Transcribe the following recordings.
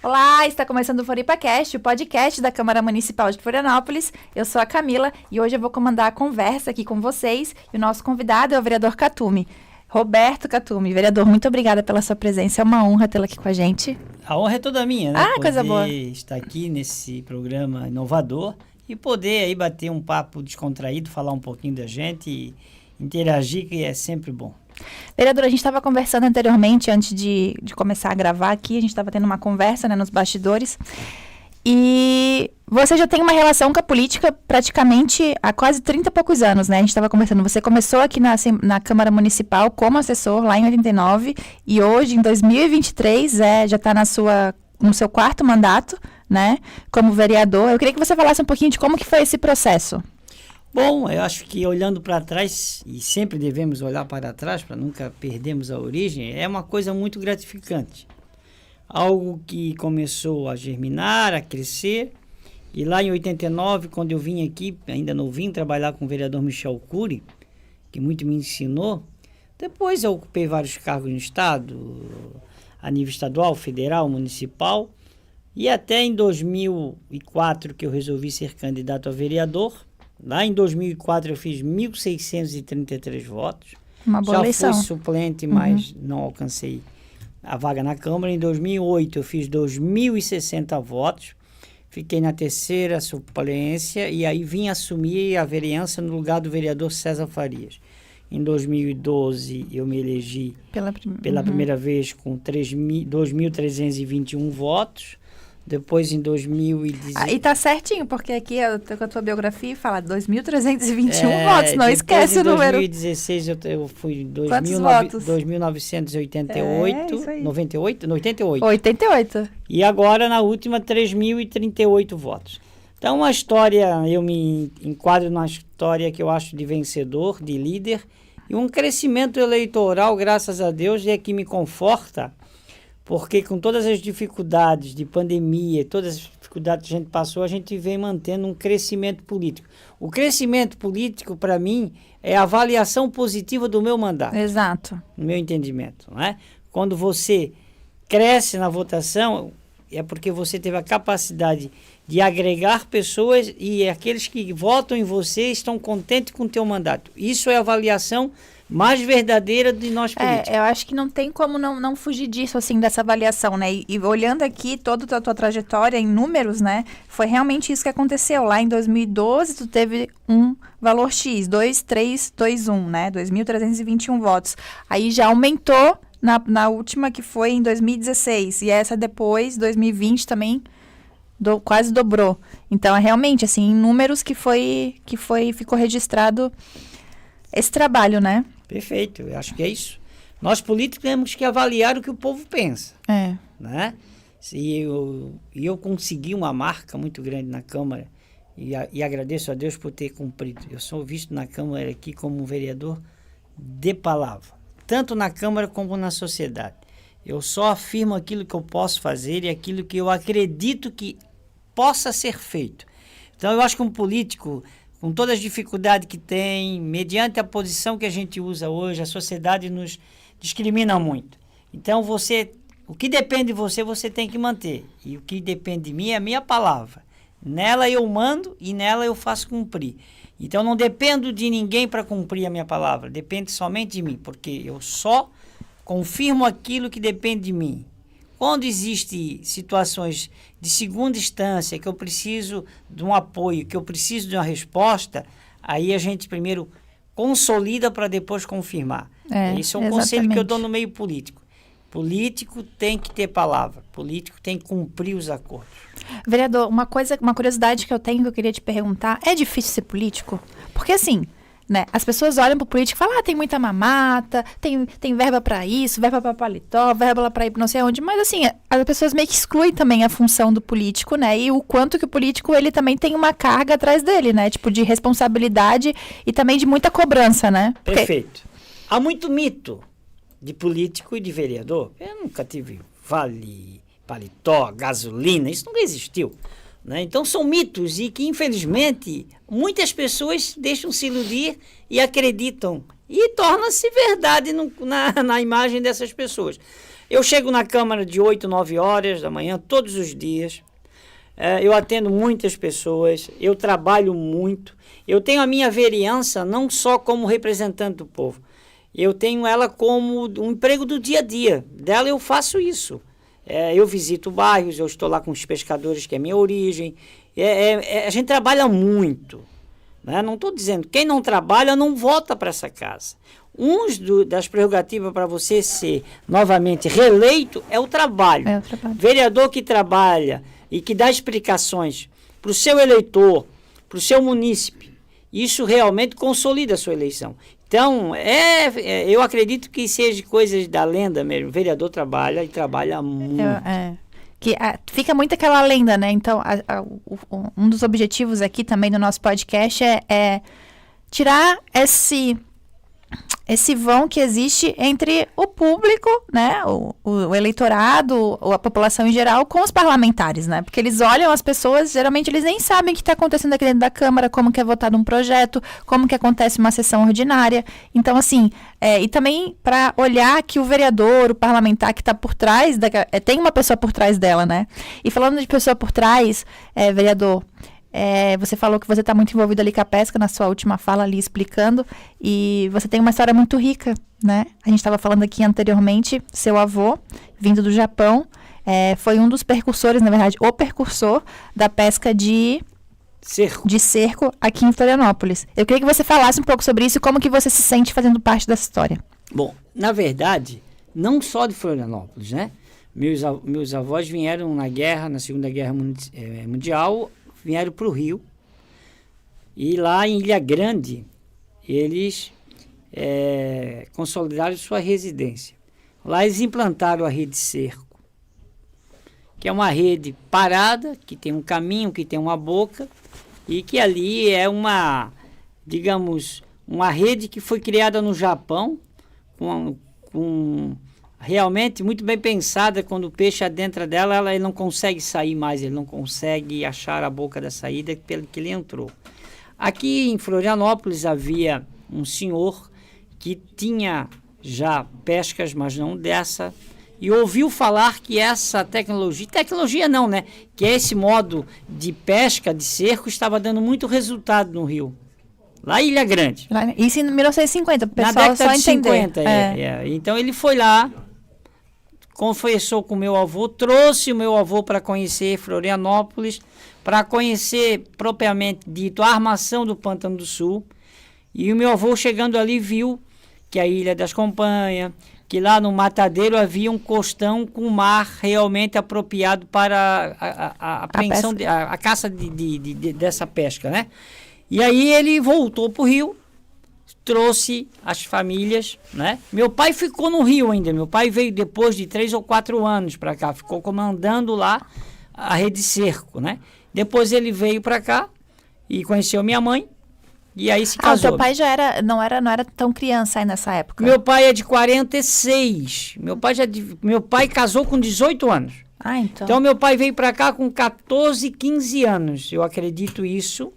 Olá, está começando o FloripaCast, o podcast da Câmara Municipal de Florianópolis. Eu sou a Camila e hoje eu vou comandar a conversa aqui com vocês. E o nosso convidado é o vereador Catume, Roberto Catume. Vereador, muito obrigada pela sua presença, é uma honra tê-lo aqui com a gente. A honra é toda minha, né? Coisa boa. Poder estar aqui nesse programa inovador e poder aí bater um papo descontraído, falar um pouquinho da gente e interagir, que é sempre bom. Vereador, a gente estava conversando anteriormente, antes de começar a gravar aqui, a gente estava tendo uma conversa, né, nos bastidores, e você já tem uma relação com a política praticamente há quase 30 e poucos anos, né? A gente estava conversando, você começou aqui na Câmara Municipal como assessor lá em 89, e hoje, em 2023, já está no seu quarto mandato, né, como vereador. Eu queria que você falasse um pouquinho de como que foi esse processo. Bom, eu acho que olhando para trás, e sempre devemos olhar para trás para nunca perdermos a origem, é uma coisa muito gratificante. Algo que começou a germinar, a crescer, e lá em 89, quando eu vim aqui, ainda não vim trabalhar com o vereador Michel Cury, que muito me ensinou, depois eu ocupei vários cargos no Estado, a nível estadual, federal, municipal, e até em 2004 que eu resolvi ser candidato a vereador. Lá em 2004 eu fiz 1.633 votos. Uma boa eleição. Já fui suplente, mas não alcancei a vaga na Câmara. Em 2008 eu fiz 2.060 votos. Fiquei na terceira suplência e aí vim assumir a vereança no lugar do vereador César Farias. Em 2012 eu me elegi pela primeira vez com 2.321 votos. Depois, em 2016... E tá certinho, porque aqui com a tua biografia fala 2.321 votos, não esquece o número. Em 2016 eu fui 2.988, 88? 88. E agora, na última, 3.038 votos. Então, uma história, eu me enquadro numa história que eu acho de vencedor, de líder, e um crescimento eleitoral, graças a Deus, é que me conforta, porque com todas as dificuldades de pandemia, todas as dificuldades que a gente passou, a gente vem mantendo um crescimento político. O crescimento político, para mim, é a avaliação positiva do meu mandato. Exato. No meu entendimento, não é? Quando você cresce na votação, é porque você teve a capacidade de agregar pessoas e aqueles que votam em você estão contentes com o teu mandato. Isso é a avaliação mais verdadeira de nós políticos. Eu acho que não tem como não fugir disso, assim, dessa avaliação, né? E olhando aqui toda a tua trajetória em números, né? Foi realmente isso que aconteceu. Lá em 2012, tu teve um valor X, 2.321, né? 2.321 votos. Aí já aumentou na última, que foi em 2016. E essa depois, 2020 também, quase dobrou. Então, é realmente, assim, em números ficou registrado esse trabalho, né? Perfeito, eu acho que é isso. Nós políticos temos que avaliar o que o povo pensa. Né? Eu consegui uma marca muito grande na Câmara e agradeço a Deus por ter cumprido. Eu sou visto na Câmara aqui como um vereador de palavra, tanto na Câmara como na sociedade. Eu só afirmo aquilo que eu posso fazer e aquilo que eu acredito que possa ser feito. Então eu acho que um político, com todas as dificuldades que tem, mediante a posição que a gente usa hoje, a sociedade nos discrimina muito. Então, o que depende de você, você tem que manter. E o que depende de mim é a minha palavra. Nela eu mando e nela eu faço cumprir. Então, não dependo de ninguém para cumprir a minha palavra. Depende somente de mim, porque eu só confirmo aquilo que depende de mim. Quando existem situações de segunda instância, que eu preciso de um apoio, que eu preciso de uma resposta, aí a gente primeiro consolida para depois confirmar. Esse é um conselho que eu dou no meio político. Político tem que ter palavra, político tem que cumprir os acordos. Vereador, uma curiosidade que eu tenho, que eu queria te perguntar, é difícil ser político? Porque assim, né, as pessoas olham pro político e falam, tem muita mamata, tem verba para isso, verba para paletó, verba para ir não sei onde, mas assim, as pessoas meio que excluem também a função do político, né, e o quanto que o político, ele também tem uma carga atrás dele, né, tipo de responsabilidade e também de muita cobrança, né? Perfeito. Há muito mito de político e de vereador. Eu nunca tive vale, paletó, gasolina, isso nunca existiu. Né? Então são mitos e que, infelizmente, muitas pessoas deixam se iludir e acreditam. E torna-se verdade na imagem dessas pessoas. Eu chego na Câmara de 8, 9 horas da manhã, todos os dias. Eu atendo muitas pessoas, eu trabalho muito. Eu tenho a minha vereança não só como representante do povo. Eu tenho ela como um emprego do dia a dia. Dela eu faço isso. Eu visito bairros, eu estou lá com os pescadores, que é a minha origem. A gente trabalha muito. Né? Não estou dizendo, quem não trabalha não volta para essa casa. Das prerrogativas para você ser novamente reeleito é o trabalho. Vereador que trabalha e que dá explicações para o seu eleitor, para o seu munícipe, isso realmente consolida a sua eleição. Então, eu acredito que seja coisas da lenda mesmo. O vereador trabalha e trabalha muito. Fica muito aquela lenda, né? Então, um dos objetivos aqui também do nosso podcast é tirar esse vão que existe entre o público, né, o eleitorado, ou a população em geral, com os parlamentares, né, porque eles olham as pessoas, geralmente eles nem sabem o que está acontecendo aqui dentro da Câmara, como que é votado um projeto, como que acontece uma sessão ordinária. Então, assim, e também para olhar que o vereador, o parlamentar que está por trás, tem uma pessoa por trás dela, né. E falando de pessoa por trás, vereador, você falou que você está muito envolvido ali com a pesca na sua última fala ali explicando, e você tem uma história muito rica, né? A gente estava falando aqui anteriormente, seu avô, vindo do Japão, foi um dos percursores, na verdade, o percursor da pesca de cerco aqui em Florianópolis. Eu queria que você falasse um pouco sobre isso e como que você se sente fazendo parte dessa história. Bom, na verdade, não só de Florianópolis, né? Meus avós vieram na Segunda Guerra Mundial, vieram para o Rio, e lá em Ilha Grande eles consolidaram sua residência. Lá eles implantaram a rede cerco, que é uma rede parada, que tem um caminho, que tem uma boca, e que ali é digamos, uma rede que foi criada no Japão, com realmente muito bem pensada. Quando o peixe adentra dela, ele não consegue sair mais, ele não consegue achar a boca da saída pelo que ele entrou. Aqui em Florianópolis havia um senhor que tinha já pescas, mas não dessa, e ouviu falar que essa tecnologia não, né? Que esse modo de pesca, de cerco, estava dando muito resultado no Rio. Lá em Ilha Grande. Isso em 1950, o pessoal na década só de 50, Então ele foi lá, conversou com o meu avô, trouxe o meu avô para conhecer Florianópolis, para conhecer propriamente dito a armação do Pântano do Sul. E o meu avô, chegando ali, viu que a Ilha das Companhas, que lá no Matadeiro havia um costão com mar realmente apropriado para a apreensão, a caça dessa pesca, né? E aí ele voltou para o Rio, trouxe as famílias, né? Meu pai ficou no Rio ainda. Meu pai veio depois de 3 ou 4 anos para cá, ficou comandando lá a rede cerco, né? Depois ele veio para cá e conheceu minha mãe, e aí se casou. O seu pai não era tão criança aí nessa época? Meu pai é de 46. Meu pai casou com 18 anos. Então meu pai veio para cá com 14, 15 anos. Eu acredito isso.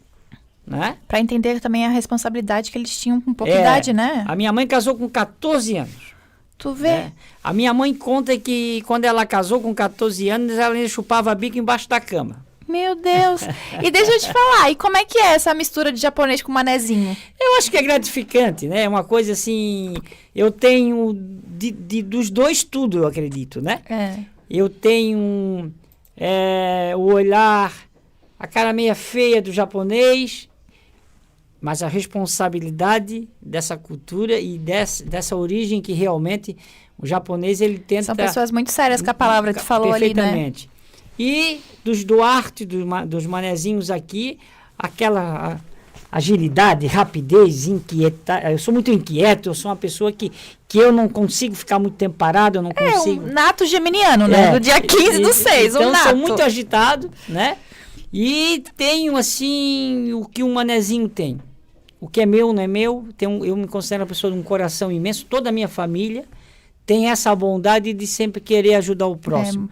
Né? Para entender também a responsabilidade que eles tinham com pouca idade, né? A minha mãe casou com 14 anos. Tu vê? Né? A minha mãe conta que quando ela casou com 14 anos, ela ainda chupava bico embaixo da cama. Meu Deus! E deixa eu te falar, e como é que é essa mistura de japonês com manezinho? Eu acho que é gratificante, né? É uma coisa assim... Eu tenho dos dois tudo, eu acredito, né? Eu tenho o olhar, a cara meia feia do japonês, mas a responsabilidade dessa cultura e dessa origem que realmente o japonês, ele tenta... São pessoas muito sérias com a palavra que tu falou ali, né? Perfeitamente. E dos Duarte, dos manezinhos aqui, aquela agilidade, rapidez, eu sou muito inquieto, eu sou uma pessoa que eu não consigo ficar muito tempo parado, eu não consigo... um nato geminiano, né? Do dia 15/6, então, nato. Sou muito agitado, né? E tenho, assim, o que um manezinho tem. O que é meu não é meu. Eu me considero uma pessoa de um coração imenso. Toda a minha família tem essa bondade de sempre querer ajudar o próximo.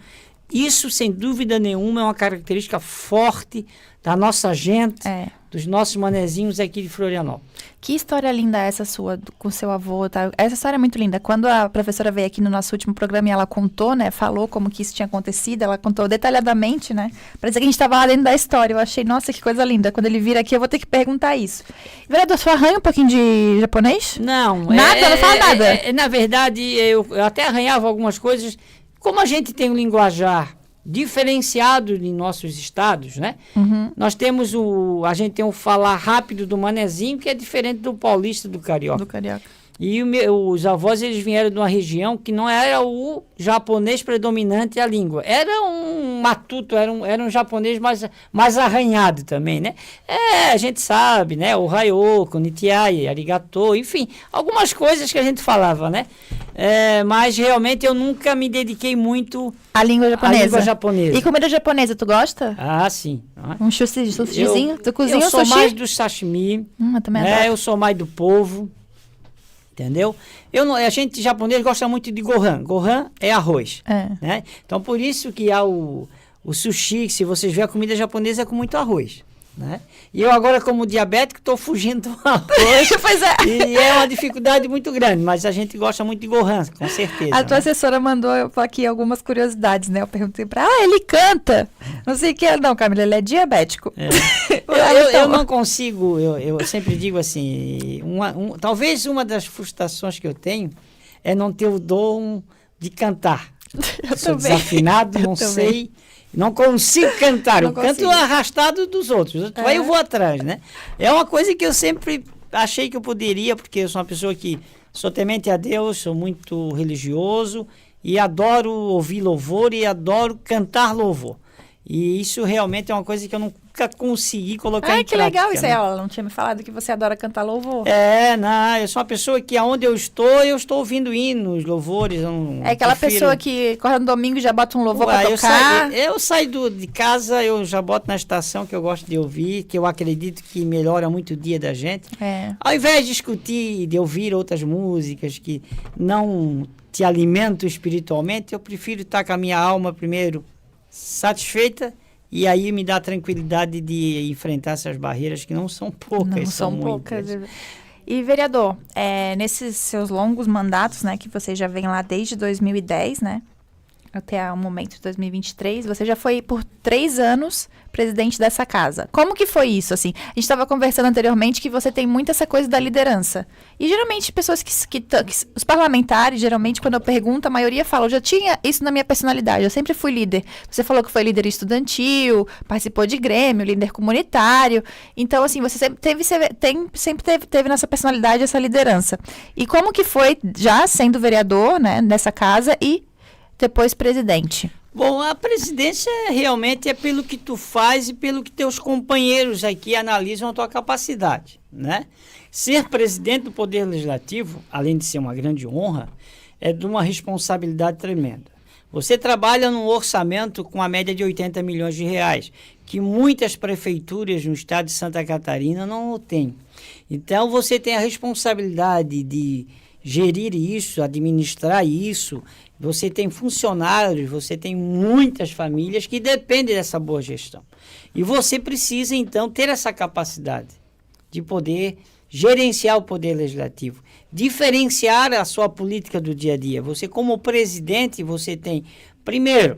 Isso, sem dúvida nenhuma, é uma característica forte da nossa gente, dos nossos manezinhos aqui de Florianópolis. Que história linda essa sua, com seu avô, tá? Essa história é muito linda. Quando a professora veio aqui no nosso último programa e ela contou, né? Falou como que isso tinha acontecido, ela contou detalhadamente, né? Parecia que a gente estava lá dentro da história. Eu achei, nossa, que coisa linda. Quando ele vir aqui, eu vou ter que perguntar isso. Vereador, você arranha um pouquinho de japonês? Não. Nada? Não fala nada? Na verdade, eu até arranhava algumas coisas. Como a gente tem um linguajar diferenciado em nossos estados, né? Nós temos a gente tem o falar rápido do manezinho, que é diferente do paulista, do carioca. Do carioca. E os avós, eles vieram de uma região que não era o japonês predominante a língua. Era um matuto, era um japonês mais arranhado também, né? A gente sabe, né? O Ohayou, konnichiwa, arigato, enfim, algumas coisas que a gente falava, né? Mas realmente eu nunca me dediquei muito à língua japonesa. E comida japonesa, tu gosta? Ah, sim. Um sushizinho? Tu cozinha eu sou sushi? mais do sashimi. Eu também adoro. Eu sou mais do polvo. Entendeu? A gente japonês gosta muito de gohan. Gohan é arroz. Né? Então, por isso que há o sushi, se vocês verem, a comida japonesa é com muito arroz. Né? E eu agora, como diabético, estou fugindo do arroz. Pois é. E é uma dificuldade muito grande, mas a gente gosta muito de gohan, com certeza. A tua assessora mandou aqui algumas curiosidades, né? Eu perguntei para ela, ele canta. Não sei o que. Não, Camila, ele é diabético. Eu não consigo, eu sempre digo assim, talvez uma das frustrações que eu tenho é não ter o dom de cantar. Eu sou desafinado, não sei, não consigo cantar. Eu canto arrastado dos outros. Aí eu vou atrás, né? É uma coisa que eu sempre achei que eu poderia, porque eu sou uma pessoa que sou temente a Deus, sou muito religioso e adoro ouvir louvor e adoro cantar louvor. E isso realmente é uma coisa que eu nunca consegui colocar em prática. Que legal isso aí. Ela não tinha me falado que você adora cantar louvor. Eu sou uma pessoa que aonde eu estou ouvindo hinos, louvores. Aquela pessoa que acorda no domingo e já bota um louvor para tocar. Eu saio de casa, eu já boto na estação que eu gosto de ouvir, que eu acredito que melhora muito o dia da gente. Ao invés de discutir, de ouvir outras músicas que não te alimentam espiritualmente, eu prefiro estar com a minha alma primeiro satisfeita e aí me dá a tranquilidade de enfrentar essas barreiras que não são poucas. Não são poucas. E, vereador, nesses seus longos mandatos, né, que você já vem lá desde 2010, né, até o momento de 2023, você já foi por 3 anos presidente dessa casa. Como que foi isso, assim? A gente estava conversando anteriormente que você tem muito essa coisa da liderança. E, geralmente, pessoas os parlamentares, geralmente, quando eu pergunto, a maioria fala, eu já tinha isso na minha personalidade, eu sempre fui líder. Você falou que foi líder estudantil, participou de grêmio, líder comunitário. Então, assim, você sempre teve nessa personalidade essa liderança. E como que foi, já sendo vereador, né, nessa casa e depois presidente? Bom, a presidência realmente é pelo que tu faz e pelo que teus companheiros aqui analisam a tua capacidade, né? Ser presidente do Poder Legislativo, além de ser uma grande honra, é de uma responsabilidade tremenda. Você trabalha num orçamento com a média de 80 milhões de reais, que muitas prefeituras no estado de Santa Catarina não têm. Então, você tem a responsabilidade de gerir isso, administrar isso. Você tem funcionários, você tem muitas famílias que dependem dessa boa gestão. E você precisa, então, ter essa capacidade de poder gerenciar o Poder Legislativo, diferenciar a sua política do dia a dia. Você, como presidente, você tem, primeiro,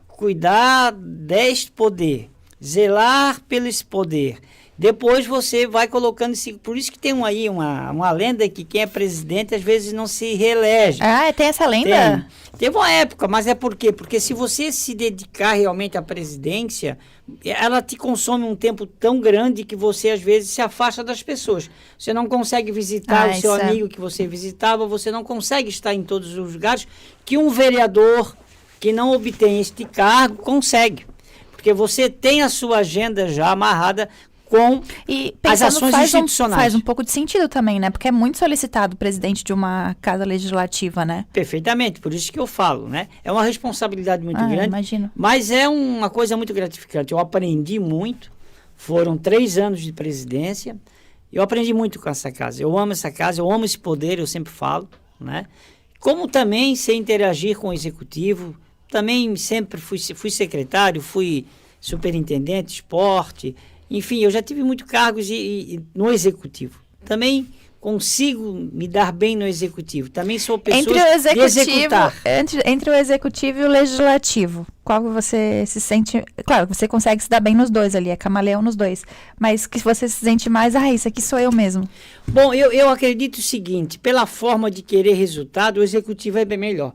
cuidar deste poder, zelar pelo esse poder. Depois você vai colocando... Por isso que tem aí uma lenda que quem é presidente às vezes não se reelege. Tem essa lenda? Teve uma época, mas é por quê? Porque se você se dedicar realmente à presidência, ela te consome um tempo tão grande que você às vezes se afasta das pessoas. Você não consegue visitar o seu amigo que você visitava, você não consegue estar em todos os lugares que um vereador que não obtém este cargo consegue. Porque você tem a sua agenda já amarrada com as ações institucionais. Faz um pouco de sentido também, né? Porque é muito solicitado o presidente de uma casa legislativa, né? Perfeitamente, por isso que eu falo, né? É uma responsabilidade muito grande, imagino. Mas é uma coisa muito gratificante. Eu aprendi muito, foram 3 anos de presidência, eu aprendi muito com essa casa. Eu amo essa casa, eu amo esse poder, eu sempre falo, né? Como também sei interagir com o executivo, também sempre fui secretário, fui superintendente, esporte, enfim, eu já tive muitos cargos no executivo. Também consigo me dar bem no executivo. Também sou pessoa de executar. Entre o executivo e o legislativo, qual você se sente... Claro, você consegue se dar bem nos dois ali, é camaleão nos dois. Mas que você se sente mais, isso aqui sou eu mesmo. Bom, eu acredito o seguinte, pela forma de querer resultado, o executivo é bem melhor.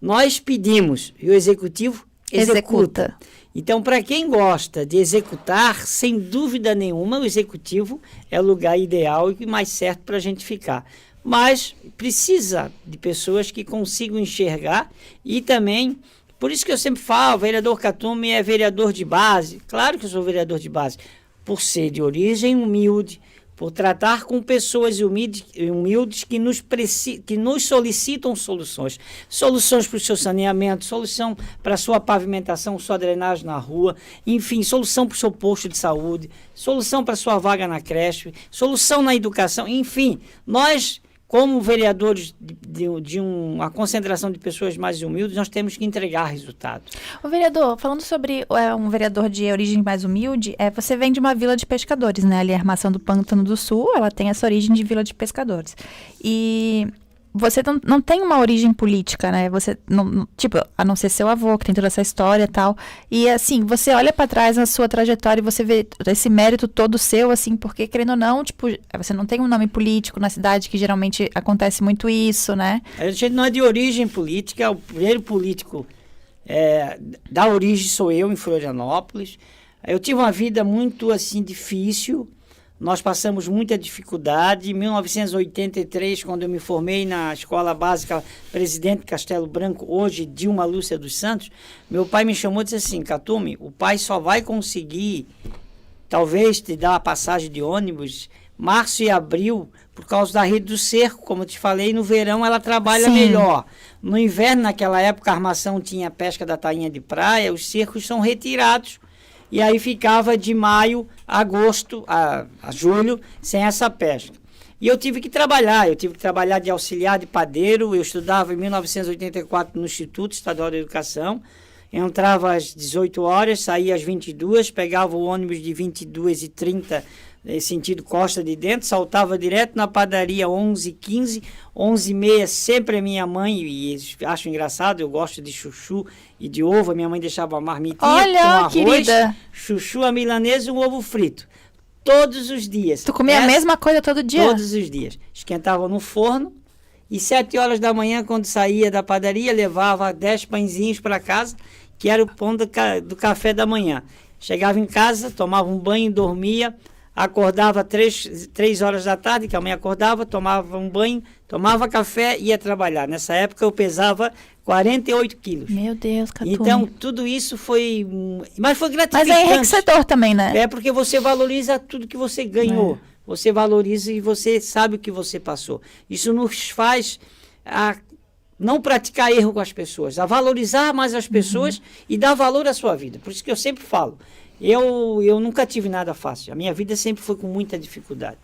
Nós pedimos e o executivo executa. Então, para quem gosta de executar, sem dúvida nenhuma, o executivo é o lugar ideal e mais certo para a gente ficar. Mas precisa de pessoas que consigam enxergar e também, por isso que eu sempre falo, o vereador Katume é vereador de base. Claro que eu sou vereador de base, por ser de origem humilde, por tratar com pessoas humildes que nos solicitam soluções. Soluções para o seu saneamento, solução para a sua pavimentação, sua drenagem na rua, enfim, solução para o seu posto de saúde, solução para a sua vaga na creche, solução na educação, enfim, nós, como vereadores de uma concentração de pessoas mais humildes, nós temos que entregar resultados. O vereador, falando sobre um vereador de origem mais humilde, você vem de uma vila de pescadores, né? Ali a Armação do Pântano do Sul, ela tem essa origem de vila de pescadores. E você não tem uma origem política, né? Você, tipo, a não ser seu avô, que tem toda essa história e tal. E, assim, você olha para trás na sua trajetória e você vê esse mérito todo seu, assim, porque, querendo ou não, tipo, você não tem um nome político na cidade, que geralmente acontece muito isso, né? A gente não é de origem política, o primeiro político da origem sou eu, em Florianópolis. Eu tive uma vida muito, assim, difícil. Nós passamos muita dificuldade. Em 1983, quando eu me formei na Escola Básica Presidente Castelo Branco, hoje Dilma Lúcia dos Santos, meu pai me chamou e disse assim, Katume, o pai só vai conseguir, talvez, te dar a passagem de ônibus março e abril, por causa da rede do cerco, como eu te falei, no verão ela trabalha melhor. No inverno, naquela época, a armação tinha pesca da tainha de praia, os cercos são retirados. E aí ficava de maio a agosto, a julho, sem essa pesca. E eu tive que trabalhar de auxiliar de padeiro. Eu estudava em 1984 no Instituto Estadual de Educação. Entrava às 18 horas, saía às 22, pegava o ônibus de 22h30, sentido Costa de Dentro, saltava direto na padaria 11h15, 11h30, sempre a minha mãe, e acho engraçado, eu gosto de chuchu e de ovo, a minha mãe deixava uma marmitinha com arroz, querida, chuchu, a milanesa e um ovo frito. Todos os dias. Tu comia a mesma coisa todo dia? Todos os dias. Esquentava no forno e 7 horas da manhã, quando saía da padaria, levava 10 pãezinhos para casa, que era o pão do café da manhã. Chegava em casa, tomava um banho, dormia, acordava 3 horas da tarde, que a mãe acordava, tomava um banho, tomava café e ia trabalhar. Nessa época eu pesava 48 quilos. Meu Deus, Katume. Então, tudo isso foi... Mas foi gratificante. Mas é enriquecedor também, né? É porque você valoriza tudo que você ganhou. Você valoriza e você sabe o que você passou. Isso nos faz a não praticar erro com as pessoas, a valorizar mais as pessoas e dar valor à sua vida. Por isso que eu sempre falo, eu nunca tive nada fácil. A minha vida sempre foi com muita dificuldade.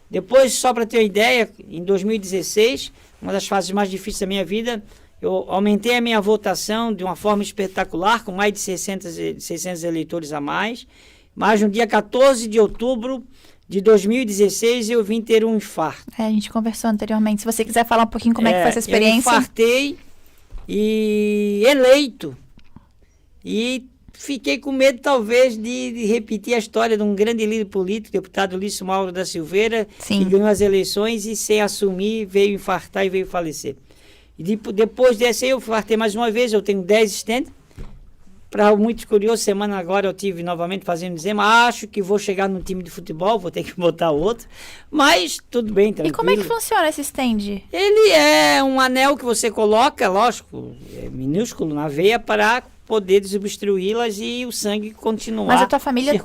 Depois, só para ter uma ideia, em 2016, uma das fases mais difíceis da minha vida, eu aumentei a minha votação de uma forma espetacular, com mais de 600 eleitores a mais. Mas no dia 14 de outubro de 2016, eu vim ter um infarto. A gente conversou anteriormente. Se você quiser falar um pouquinho como é que foi essa experiência. Eu infartei e eleito. E fiquei com medo, talvez, de repetir a história de um grande líder político, deputado Lício Mauro da Silveira, que ganhou as eleições e, sem assumir, veio infartar e veio falecer. E depois dessa eu infartei mais uma vez, eu tenho 10 stents. Para muitos curiosos, semana agora eu tive novamente fazendo exame, acho que vou chegar no time de futebol, vou ter que botar outro, mas tudo bem, tranquilo. E como é que funciona esse stand? Ele é um anel que você coloca, lógico, minúsculo na veia para poder desobstruí-las e o sangue continuar. Mas a tua família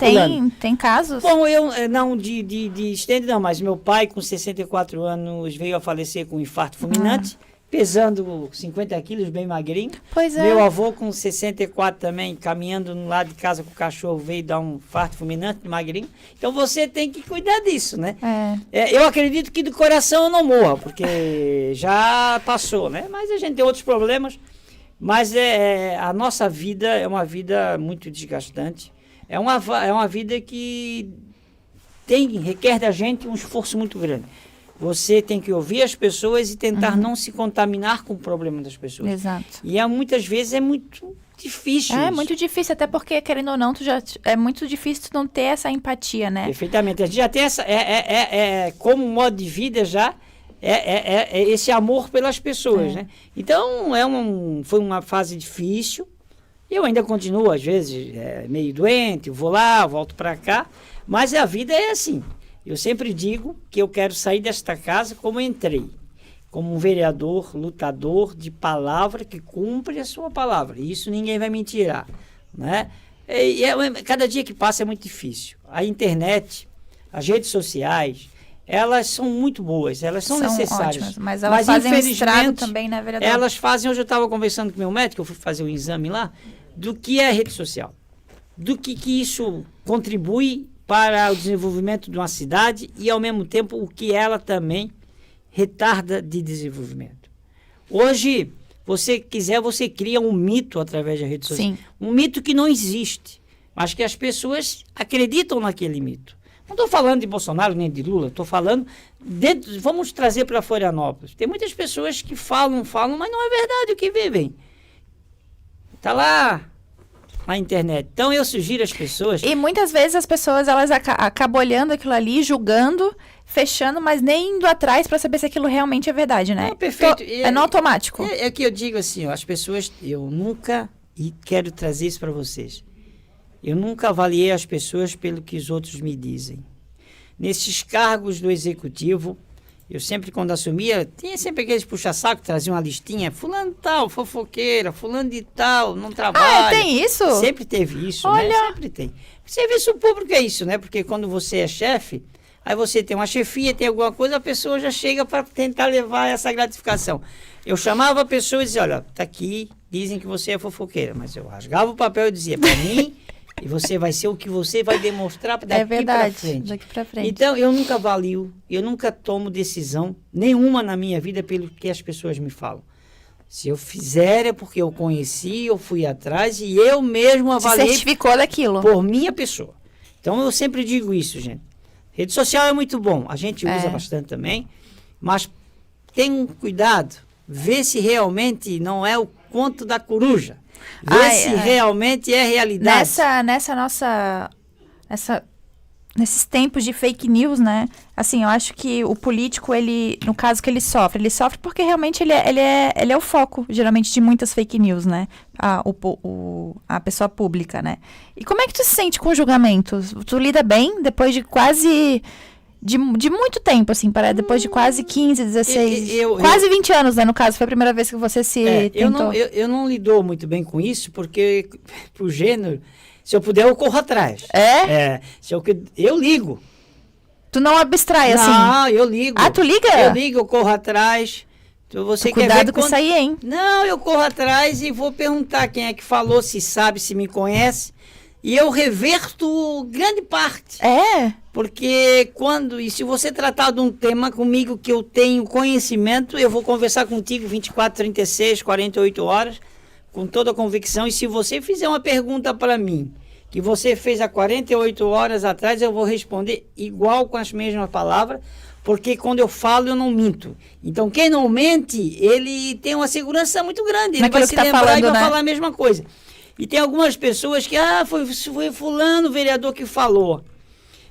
tem casos? Bom, eu não de stand não, mas meu pai com 64 anos veio a falecer com um infarto fulminante. Pesando 50 quilos, bem magrinho. Pois é. Meu avô com 64 também, caminhando no lado de casa com o cachorro, veio dar um infarto fulminante, magrinho. Então você tem que cuidar disso, né? Eu acredito que do coração eu não morra, porque já passou, né? Mas a gente tem outros problemas. Mas a nossa vida é uma vida muito desgastante. É uma vida que requer da gente um esforço muito grande. Você tem que ouvir as pessoas e tentar não se contaminar com o problema das pessoas. Exato. E muitas vezes é muito difícil. É muito difícil, até porque, querendo ou não, é muito difícil tu não ter essa empatia, né? Perfeitamente. A gente já tem como modo de vida já, esse amor pelas pessoas, né? Então, foi uma fase difícil. Eu ainda continuo, às vezes, meio doente, eu vou lá, volto para cá. Mas a vida é assim. Eu sempre digo que eu quero sair desta casa como entrei. Como um vereador, lutador de palavra que cumpre a sua palavra. E isso ninguém vai me tirar, né? Cada dia que passa é muito difícil. A internet, as redes sociais, elas são muito boas, elas são necessárias. Ótimas, mas elas fazem um estrago também, né, vereador? Elas fazem, hoje eu estava conversando com meu médico, eu fui fazer um exame lá, do que é a rede social. Do que isso contribui para o desenvolvimento de uma cidade e, ao mesmo tempo, o que ela também retarda de desenvolvimento. Hoje, você cria um mito através da rede social. Sim. Um mito que não existe, mas que as pessoas acreditam naquele mito. Não estou falando de Bolsonaro nem de Lula, estou falando... vamos trazer para Florianópolis. Tem muitas pessoas que falam, mas não é verdade o que vivem. Está lá na internet. Então, eu sugiro às pessoas... E muitas vezes as pessoas elas acabam olhando aquilo ali, julgando, fechando, mas nem indo atrás para saber se aquilo realmente é verdade, né? Perfeito. É no automático. É que eu digo assim, ó, as pessoas... Eu nunca... E quero trazer isso para vocês. Eu nunca avaliei as pessoas pelo que os outros me dizem. Nesses cargos do executivo, eu sempre, quando assumia, tinha sempre aqueles puxa-saco, traziam uma listinha, fulano de tal, fofoqueira, fulano de tal, não trabalha. Tem isso? Sempre teve isso, Olha. né? Sempre tem. Serviço público é isso, né? Porque quando você é chefe, aí você tem uma chefia, tem alguma coisa, a pessoa já chega para tentar levar essa gratificação. Eu chamava a pessoa e dizia, olha, tá aqui, dizem que você é fofoqueira, mas eu rasgava o papel e dizia, para mim... E você vai ser o que você vai demonstrar daqui para frente. Daqui para frente. Então, eu nunca avalio, eu nunca tomo decisão nenhuma na minha vida pelo que as pessoas me falam. Se eu fizer é porque eu conheci, eu fui atrás e eu mesmo avaliei. Se certificou daquilo. Por minha pessoa. Então, eu sempre digo isso, gente. Rede social é muito bom, a gente usa bastante também, mas tenham cuidado, vê se realmente não é o conto da coruja. Ver se realmente é realidade. Nesses tempos de fake news, né? Assim, eu acho que o político, no caso que ele sofre porque realmente ele é o foco, geralmente, de muitas fake news, né? A pessoa pública, né? E como é que tu se sente com julgamentos? Tu lida bem depois de quase... De muito tempo, assim, depois de quase 15, 16, quase 20 anos, né, no caso, foi a primeira vez que você se tentou. Eu não lido muito bem com isso, porque pro gênero, se eu puder, eu corro atrás. Eu ligo. Tu não abstrai, assim? Não, eu ligo. Ah, tu liga? Eu ligo, eu corro atrás. Você cuidado com isso aí, hein? Não, eu corro atrás e vou perguntar quem é que falou, se sabe, se me conhece. E eu reverto grande parte. Porque se você tratar de um tema comigo que eu tenho conhecimento, eu vou conversar contigo 24, 36, 48 horas, com toda a convicção. E se você fizer uma pergunta para mim, que você fez há 48 horas atrás, eu vou responder igual com as mesmas palavras, porque quando eu falo, eu não minto. Então, quem não mente, ele tem uma segurança muito grande. Ele vai se lembrar e vai falar a mesma coisa. E tem algumas pessoas que, foi fulano, vereador, que falou.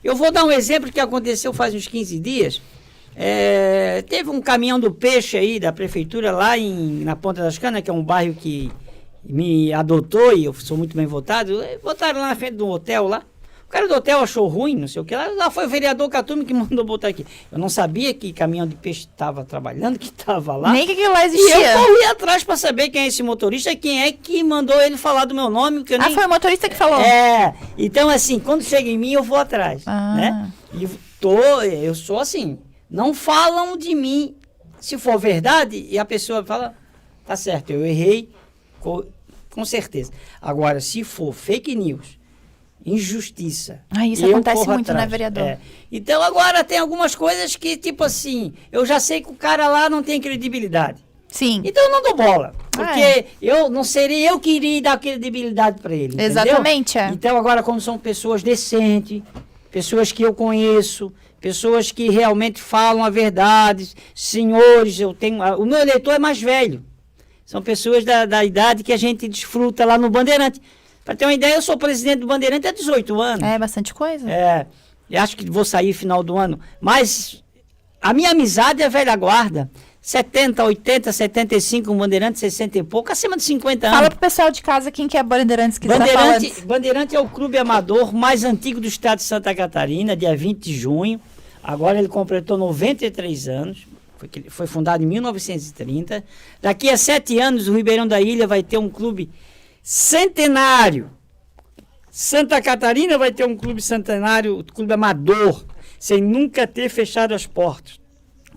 Eu vou dar um exemplo que aconteceu faz uns 15 dias. Teve um caminhão do peixe aí da prefeitura lá na Ponta das Canas, que é um bairro que me adotou e eu sou muito bem votado. Botaram lá na frente de um hotel lá. O cara do hotel achou ruim, não sei o que. Lá foi o vereador Catume que mandou botar aqui. Eu não sabia que caminhão de peixe estava trabalhando, que estava lá. Nem que aquilo lá existia. E eu corri atrás para saber quem é esse motorista, quem é que mandou ele falar do meu nome. Que eu nem... foi o motorista que falou. Então assim, quando chega em mim, eu vou atrás. Né? E eu sou assim, não falam de mim. Se for verdade, e a pessoa fala, tá certo, eu errei, com certeza. Agora, se for fake news, injustiça. Isso acontece muito, né, vereador? Então, agora tem algumas coisas que, tipo assim, eu já sei que o cara lá não tem credibilidade. Sim. Então eu não dou bola. Porque eu não seria eu que iria dar credibilidade para ele. Exatamente. Então agora, como são pessoas decentes, pessoas que eu conheço, pessoas que realmente falam a verdade, senhores, o meu eleitor é mais velho. São pessoas da idade que a gente desfruta lá no Bandeirante. Para ter uma ideia, eu sou presidente do Bandeirante há 18 anos. É bastante coisa. Eu acho que vou sair final do ano. Mas a minha amizade é a velha guarda. 70, 80, 75, um Bandeirante, 60 e pouco, acima de 50 anos. Fala pro pessoal de casa quem que é Bandeirantes que está falando. Bandeirante é o clube amador mais antigo do estado de Santa Catarina, dia 20 de junho. Agora ele completou 93 anos. Foi fundado em 1930. Daqui a 7 anos, o Ribeirão da Ilha vai ter um clube centenário. Santa Catarina vai ter um clube centenário, clube amador, sem nunca ter fechado as portas.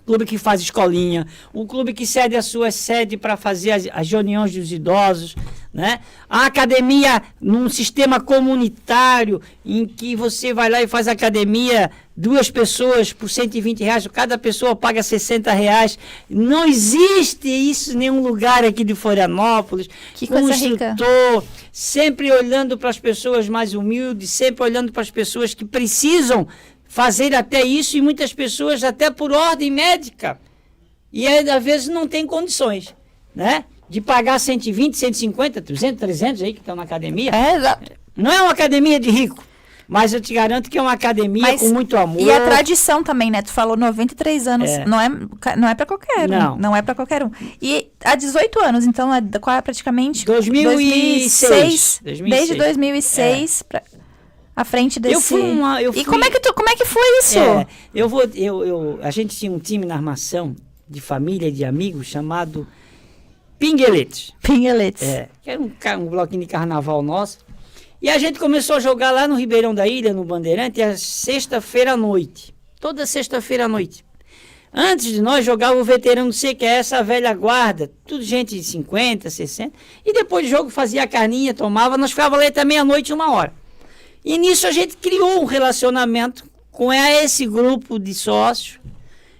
Clube que faz escolinha, um clube que cede a sua sede para fazer as reuniões dos idosos, né? A academia num sistema comunitário, em que você vai lá e faz academia, 2 pessoas por R$120, cada pessoa paga R$60. Não existe isso em nenhum lugar aqui de Florianópolis. Que coisa rica. Sempre olhando para as pessoas mais humildes, sempre olhando para as pessoas que precisam fazer até isso, e muitas pessoas até por ordem médica. E às vezes não tem condições, né? De pagar 120, 150, 200, 300 aí que estão na academia. Exato. Não é uma academia de rico, mas eu te garanto que é uma academia com muito amor. E a tradição também, né? Tu falou 93 anos, não é para qualquer um. Não é para qualquer um. E há 18 anos, então é praticamente 2006. Desde 2006 à frente desse... E como é que foi isso? A gente tinha um time na armação de família e de amigos chamado Pingueletes. Que era um bloquinho de carnaval nosso. E a gente começou a jogar lá no Ribeirão da Ilha, no Bandeirante, a sexta-feira à noite. Toda sexta-feira à noite. Antes de nós jogava o veterano C, que é essa velha guarda, tudo gente de 50, 60. E depois do jogo fazia a carninha, tomava, nós ficávamos lá até meia-noite, 1h. E nisso a gente criou um relacionamento com esse grupo de sócios.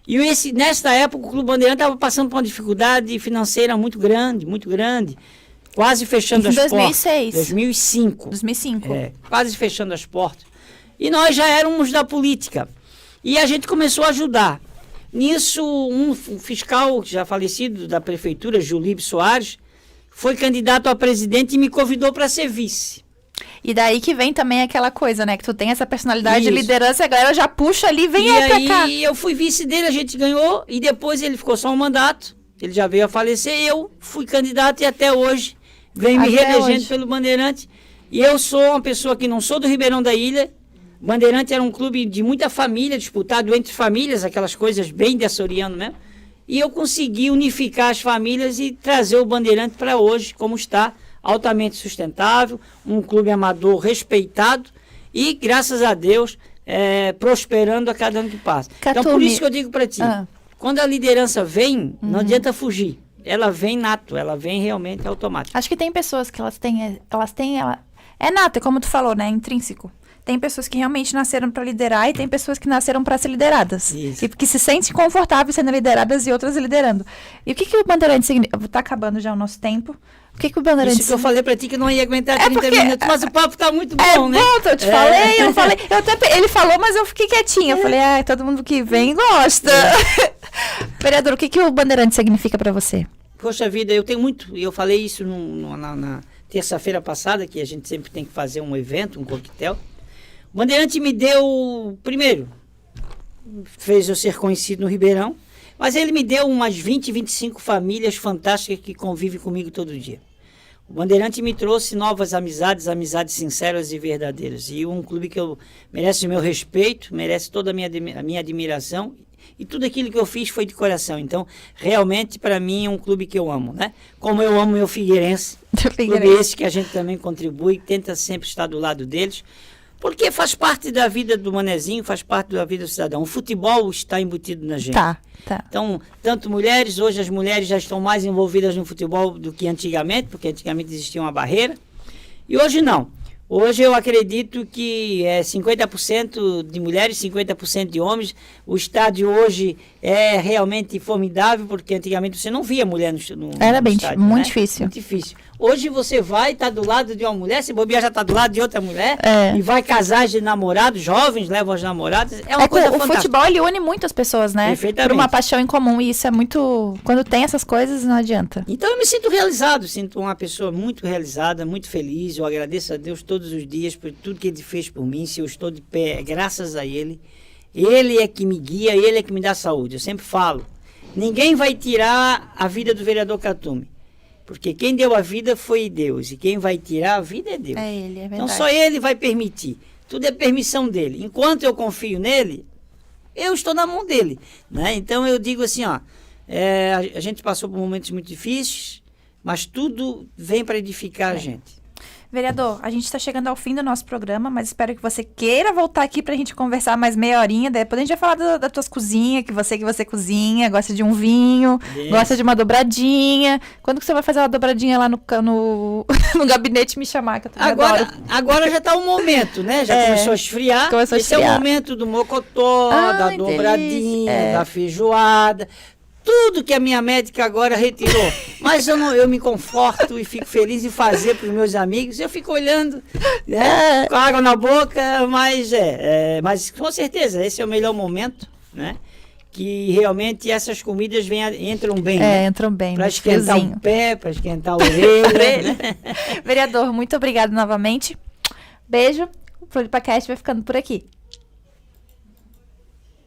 E nesta época o Clube Bandeirante estava passando por uma dificuldade financeira muito grande, quase fechando as portas. 2006. 2005. 2005. Quase fechando as portas. E nós já éramos da política. E a gente começou a ajudar. Nisso, um fiscal já falecido da prefeitura, Julíbio Soares, foi candidato a presidente e me convidou para ser vice. E daí que vem também aquela coisa, né? Que tu tem essa personalidade de liderança, a galera já puxa ali, vem aí pra cá. E eu fui vice dele, a gente ganhou, e depois ele ficou só um mandato, ele já veio a falecer, eu fui candidato e até hoje venho me reelegendo pelo Bandeirante. E eu sou uma pessoa que não sou do Ribeirão da Ilha. Bandeirante era um clube de muita família, disputado entre famílias, aquelas coisas bem de açoriano mesmo. E eu consegui unificar as famílias e trazer o Bandeirante para hoje, como está, altamente sustentável, um clube amador respeitado e, graças a Deus, prosperando a cada ano que passa. Então, por isso que eu digo para ti, quando a liderança vem, não adianta fugir. Ela vem nato, ela vem realmente automática. Acho que tem pessoas que é nato, como tu falou, né? Intrínseco. Tem pessoas que realmente nasceram para liderar e tem pessoas que nasceram para ser lideradas. Isso. E que se sentem confortáveis sendo lideradas e outras liderando. E o que o Bandeirante significa? Tá acabando já o nosso tempo. O que o Bandeirante... Isso que eu falei para ti que não ia aguentar 30 minutos, mas o papo tá muito bom, né? Bom, eu te falei, ele falou, mas eu fiquei quietinha. Eu falei, todo mundo que vem gosta. Vereador, o que o Bandeirante significa para você? Poxa vida, eu tenho muito... Eu falei isso na terça-feira passada, que a gente sempre tem que fazer um evento, um coquetel. O Bandeirante me deu, primeiro, fez eu ser conhecido no Ribeirão, mas ele me deu umas 20, 25 famílias fantásticas que convivem comigo todo dia. O Bandeirante me trouxe novas amizades sinceras e verdadeiras. E um clube que merece o meu respeito, merece toda a minha admiração. E tudo aquilo que eu fiz foi de coração. Então, realmente, para mim, é um clube que eu amo, né? Como eu amo meu Figueirense. Clube esse que a gente também contribui, tenta sempre estar do lado deles. Porque faz parte da vida do manezinho, faz parte da vida do cidadão. O futebol está embutido na gente. Tá. Então, tanto mulheres, hoje as mulheres já estão mais envolvidas no futebol do que antigamente, porque antigamente existia uma barreira. E hoje não. Hoje eu acredito que é 50% de mulheres, 50% de homens. O estádio hoje é realmente formidável, porque antigamente você não via mulher no Era bem estádio, muito né? difícil. Muito difícil. Hoje você vai, está do lado de uma mulher, se bobear já está do lado de outra mulher, e vai casar de namorados, jovens levam as namoradas. É uma coisa fantástica. O futebol, ele une muito as pessoas, né? Perfeitamente. Por uma paixão em comum, e isso é muito... Quando tem essas coisas, não adianta. Então eu me sinto realizado, sinto uma pessoa muito realizada, muito feliz. Eu agradeço a Deus todos os dias por tudo que Ele fez por mim. Se eu estou de pé, é graças a Ele. Ele é que me guia, Ele é que me dá saúde. Eu sempre falo, ninguém vai tirar a vida do vereador Cartume. Porque quem deu a vida foi Deus. E quem vai tirar a vida é Deus. É Ele, é verdade. Então só Ele vai permitir. Tudo é permissão dEle. Enquanto eu confio nele, eu estou na mão dEle. Né? Então eu digo assim, ó, a gente passou por momentos muito difíceis, mas tudo vem para edificar a gente. Vereador, a gente está chegando ao fim do nosso programa, mas espero que você queira voltar aqui para a gente conversar mais meia horinha. Depois a gente vai falar das tuas cozinhas, que você cozinha, gosta de um vinho, gosta de uma dobradinha. Quando que você vai fazer uma dobradinha lá no gabinete me chamar? Que eu adoro. Agora já está o momento, né? Já começou a esfriar. Esse é o momento do mocotó, da dobradinha, da feijoada. Tudo que a minha médica agora retirou. Mas eu me conforto e fico feliz em fazer para os meus amigos. Eu fico olhando, né, com água na boca, mas mas com certeza esse é o melhor momento, né? Que realmente essas comidas entram bem. Né? Entram bem. Para esquentar o pé, para esquentar a orelha. Né? Vereador, muito obrigado novamente. Beijo. O Floripacast vai ficando por aqui.